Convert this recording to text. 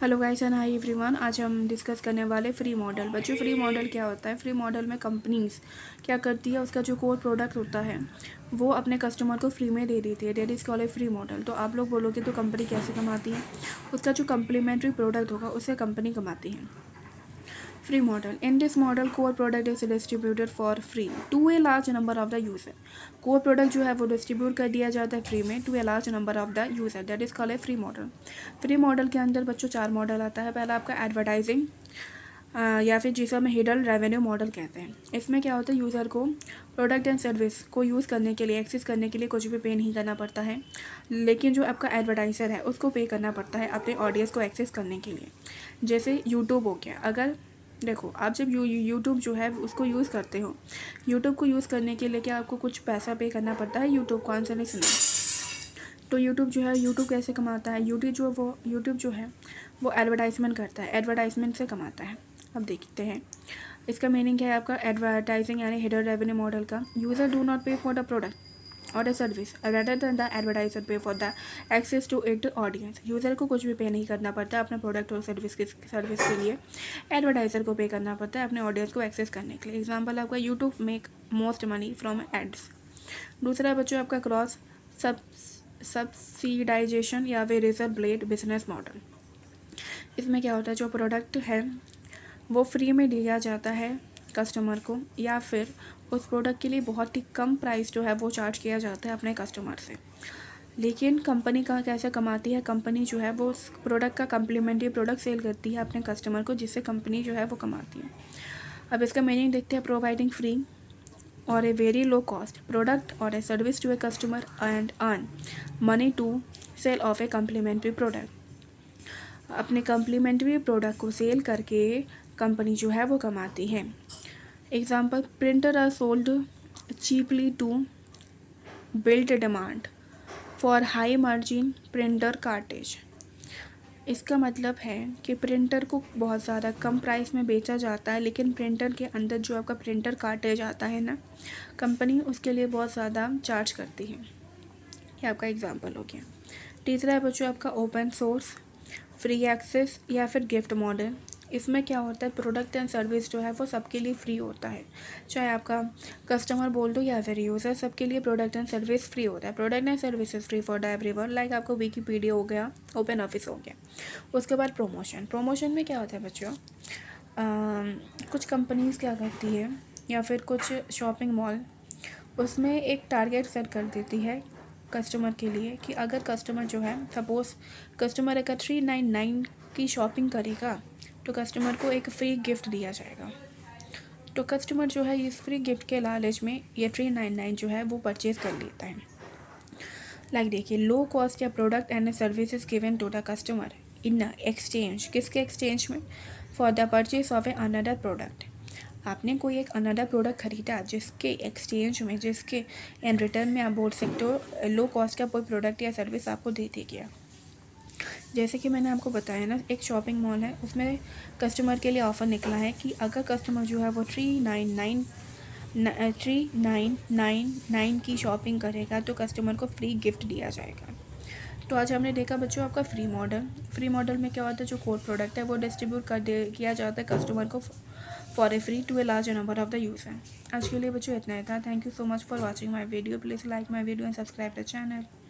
Hello guys and hi everyone. आज हम discuss करने वाले फ्री मॉडल। बच्चों, फ्री मॉडल क्या होता है? फ्री मॉडल में कंपनीज क्या करती है, उसका जो कोर प्रोडक्ट होता है वो अपने कस्टमर को फ्री में दे देती है। That is called a free model. तो आप लोग बोलोगे तो कंपनी कैसे कमाती है? उसका जो कम्प्लीमेंट्री प्रोडक्ट होगा उससे कंपनी कमाती है। Free model. In this model, core product is distributed for free to a large number of the user. Core product जो है वो डिस्ट्रीब्यूट कर दिया जाता है फ्री में to a large number of the user. That is called a free model. Free model के अंदर बच्चों 4 मॉडल आता है। पहला आपका एडवर्टाइजिंग या फिर जिसे हम हिडन रेवेन्यू मॉडल कहते हैं। इसमें क्या होता है, यूज़र को प्रोडक्ट एंड सर्विस को यूज़ करने के लिए, एक्सेस करने के लिए कुछ भी पे नहीं करना पड़ता है, लेकिन जो आपका एडवर्टाइज़र है उसको पे करना पड़ता है अपने ऑडियंस को एक्सेस करने के लिए। जैसे यूट्यूब हो गया। अगर देखो, आप जब यूट्यूब जो है उसको यूज़ करते हो, यूट्यूब को यूज़ करने के लिए क्या आपको कुछ पैसा पे करना पड़ता है? यूट्यूब को आंसर नहीं सुना। तो यूट्यूब जो है, यूट्यूब कैसे कमाता है? यूट्यूब जो है वो एडवर्टाइजमेंट करता है, एडवर्टाइजमेंट से कमाता है। अब देखते हैं इसका मीनिंग क्या है आपका एडवर्टाइजिंग यानी हिडन रेवेन्यू मॉडल का। यूज़र डू नॉट पे फॉर द प्रोडक्ट और a service rather than the advertiser pay for the access to it audience। User को कुछ भी पे नहीं करना पड़ता अपने प्रोडक्ट और सर्विस के लिए, एडवर्टाइज़र को पे करना पड़ता है अपने ऑडियंस को एक्सेस करने के लिए। एग्जांपल आपका YouTube make most money from ads. दूसरा बच्चों आपका क्रॉस सब्सिडाइजेशन या फिर रेजर ब्लेड बिजनेस मॉडल। इसमें क्या होता है, जो प्रोडक्ट है वो फ्री में दिया जाता है कस्टमर को, या फिर उस प्रोडक्ट के लिए बहुत ही कम प्राइस जो है वो चार्ज किया जाता है अपने कस्टमर से। लेकिन कंपनी का कैसे कमाती है? कंपनी जो है वो उस प्रोडक्ट का कम्प्लीमेंट्री प्रोडक्ट सेल करती है अपने कस्टमर को, जिससे कंपनी जो है वो कमाती है। अब इसका मीनिंग देखते हैं। प्रोवाइडिंग फ्री और a very low cost product और a service to a customer and earn money to sell off a complimentary product. अपने कम्प्लीमेंट्री प्रोडक्ट को सेल करके कंपनी जो है वो कमाती है। Example, printer are sold cheaply to build demand for high margin printer cartridge. इसका मतलब है कि प्रिंटर को बहुत ज़्यादा कम प्राइस में बेचा जाता है, लेकिन प्रिंटर के अंदर जो आपका प्रिंटर कार्टेज आता है ना, कंपनी उसके लिए बहुत ज़्यादा चार्ज करती है। ये आपका एग्जाम्पल हो गया। तीसरा है बच्चों आपका ओपन सोर्स फ्री एक्सेस या फिर गिफ्ट मॉडल। इसमें क्या होता है, प्रोडक्ट एंड सर्विस जो है वो सबके लिए फ्री होता है, चाहे आपका कस्टमर बोल दो या फिर यूज़र, सबके लिए प्रोडक्ट एंड सर्विस फ्री होता है। Product and service is free for the everyone. Like आपको विकीपीडिया हो गया, ओपन ऑफिस हो गया। उसके बाद प्रमोशन में क्या होता है बच्चों, कुछ कंपनीज क्या करती है या फिर कुछ शॉपिंग मॉल उसमें एक टारगेट सेट कर देती है कस्टमर के लिए कि अगर कस्टमर जो है, सपोज़ कस्टमर अगर 399 की शॉपिंग करेगा तो कस्टमर को एक फ्री गिफ्ट दिया जाएगा। तो कस्टमर जो है इस फ्री गिफ्ट के लालच में ये 399 जो है वो परचेज़ कर लेता है। लाइक देखिए, लो कॉस्ट या product and services given to the customer in exchange, किसके एक्सचेंज में? For the purchase of a another product. आपने कोई एक अनदर प्रोडक्ट खरीदा जिसके एक्सचेंज में, जिसके इन रिटर्न में आप बोल सकते हो लो कॉस्ट का कोई प्रोडक्ट या सर्विस आपको दे दी गया। जैसे कि मैंने आपको बताया ना, एक शॉपिंग मॉल है, उसमें कस्टमर के लिए ऑफ़र निकला है कि अगर कस्टमर जो है वो 399 की शॉपिंग करेगा तो कस्टमर को फ्री गिफ्ट दिया जाएगा। तो आज हमने देखा बच्चों आपका फ्री मॉडल में क्या होता है, जो कोर प्रोडक्ट है वो डिस्ट्रीब्यूट किया जाता है कस्टमर को for a free to a large number of the user. आज के लिए बच्चों इतना ही था। Thank you so much for watching my video. Please like my video and subscribe the channel.